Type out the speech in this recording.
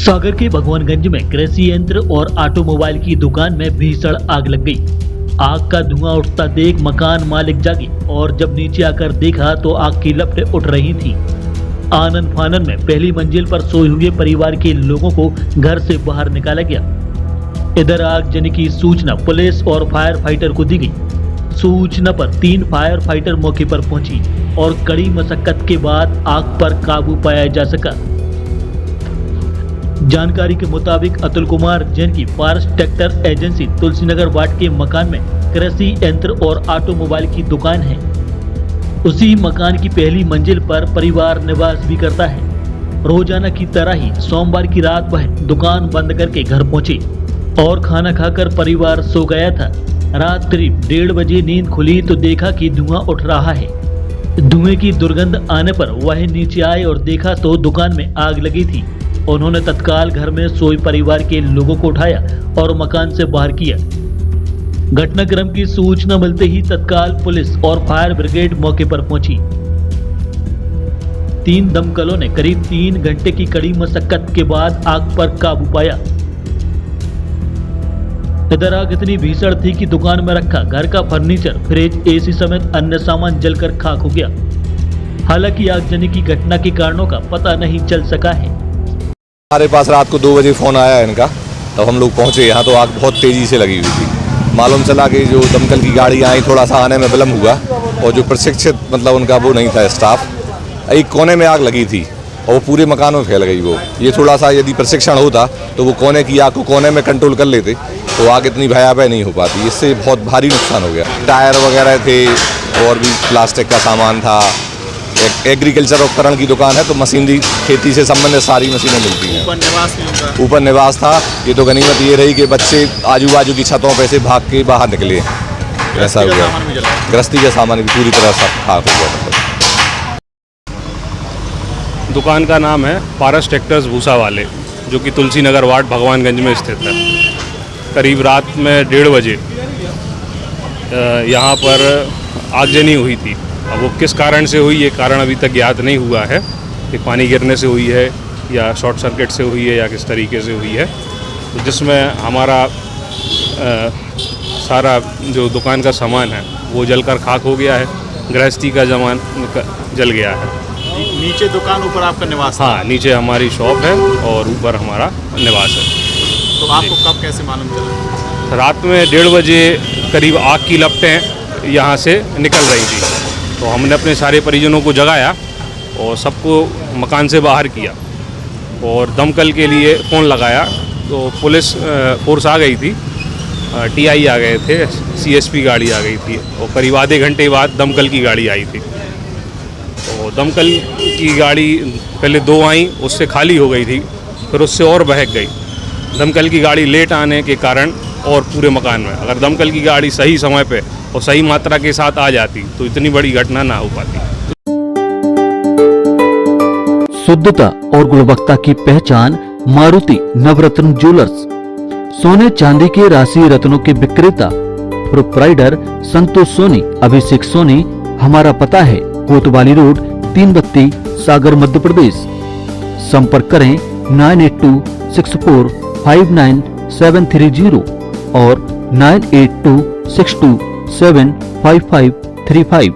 सागर के भगवानगंज में कृषि यंत्र और ऑटोमोबाइल की दुकान में भीषण आग लग गई। आग का धुआं उठता देख मकान मालिक जागे और जब नीचे आकर देखा तो आग की लपटें उठ रही थी। आनन फानन में पहली मंजिल पर सोए हुए परिवार के लोगों को घर से बाहर निकाला गया। इधर आगजनी की सूचना पुलिस और फायर फाइटर को दी गई। सूचना पर 3 फायर फाइटर मौके पर पहुंची और कड़ी मशक्कत के बाद आग पर काबू पाया जा सका। जानकारी के मुताबिक अतुल कुमार जैन की पारस ट्रैक्टर एजेंसी तुलसीनगर वार्ड के मकान में कृषि यंत्र और ऑटोमोबाइल की दुकान है। उसी मकान की पहली मंजिल पर परिवार निवास भी करता है। रोजाना की तरह ही सोमवार की रात वह दुकान बंद करके घर पहुंचे और खाना खाकर परिवार सो गया था। रात करीब 1:30 बजे नींद खुली तो देखा कि धुआं उठ रहा है। धुएं की दुर्गंध आने पर वह नीचे आए और देखा तो दुकान में आग लगी थी। उन्होंने तत्काल घर में सोए परिवार के लोगों को उठाया और मकान से बाहर किया। घटनाक्रम की सूचना मिलते ही तत्काल पुलिस और फायर ब्रिगेड मौके पर पहुंची। 3 दमकलों ने करीब 3 घंटे की कड़ी मशक्कत के बाद आग पर काबू पाया। इधर आग इतनी भीषण थी कि दुकान में रखा घर का फर्नीचर, फ्रिज, एसी समेत अन्य सामान जलकर खाक हो गया। हालांकि आगजनी की घटना के कारणों का पता नहीं चल सका है। हमारे पास रात को 2 बजे फ़ोन आया इनका, तब हम लोग पहुंचे यहाँ तो आग बहुत तेज़ी से लगी हुई थी। मालूम चला कि जो दमकल की गाड़ी आई थोड़ा सा आने में विलम्ब हुआ और जो प्रशिक्षित मतलब उनका वो नहीं था स्टाफ, एक कोने में आग लगी थी और वो पूरे मकान में फैल गई। वो ये थोड़ा सा यदि प्रशिक्षण होता तो वो कोने की आग को कोने में कंट्रोल कर लेते तो आग इतनी भयावह नहीं हो पाती। इससे बहुत भारी नुकसान हो गया। टायर वगैरह थे और भी प्लास्टिक का सामान था। एग्रीकल्चर उपकरण की दुकान है तो मशीनरी खेती से संबंधित सारी मशीनें मिलती हैं। ऊपर निवास था। ये तो गनीमत ये रही कि बच्चे आजू बाजू की छतों पे से भाग के बाहर निकले। ऐसा हो गया। गृहस्थी का सामान भी पूरी तरह सब खाक हो गया। दुकान का नाम है पारस ट्रैक्टर्स भूसा वाले, जो कि तुलसीनगर वार्ड भगवानगंज में स्थित है। करीब रात में 1:30 बजे यहाँ पर आगजनी हुई थी। अब वो किस कारण से हुई, ये कारण अभी तक ज्ञात नहीं हुआ है कि पानी गिरने से हुई है या शॉर्ट सर्किट से हुई है या किस तरीके से हुई है। तो जिसमें हमारा सारा जो दुकान का सामान है वो जलकर खाक हो गया है। गृहस्थी का सामान जल गया है। नीचे दुकान, ऊपर आपका निवास? हाँ, नीचे हमारी शॉप है और ऊपर हमारा निवास है। तो आपको कब कैसे मालूम चला? रात में 1:30 बजे करीब आग की लपटें यहाँ से निकल रही थी, तो हमने अपने सारे परिजनों को जगाया और सबको मकान से बाहर किया और दमकल के लिए फ़ोन लगाया। तो पुलिस फोर्स आ गई थी, टीआई आ गए थे, सीएसपी गाड़ी आ गई थी और करीब आधे घंटे बाद दमकल की गाड़ी आई थी। तो दमकल की गाड़ी पहले 2 आई, उससे खाली हो गई थी, फिर उससे और बहक गई। दमकल की गाड़ी लेट आने के कारण और पूरे मकान में, अगर दमकल की गाड़ी सही समय पे और सही मात्रा के साथ आ जाती तो इतनी बड़ी घटना ना हो पाती। शुद्धता और गुणवत्ता की पहचान मारुति नवरत्न ज्वेलर्स। सोने चांदी के राशि रत्नों के विक्रेता प्रोप्राइटर संतोष सोनी, अभिषेक सोनी। हमारा पता है कोतवाली रोड, 3 बत्ती, सागर, मध्य प्रदेश। संपर्क करें 9826459730 और 9826275535।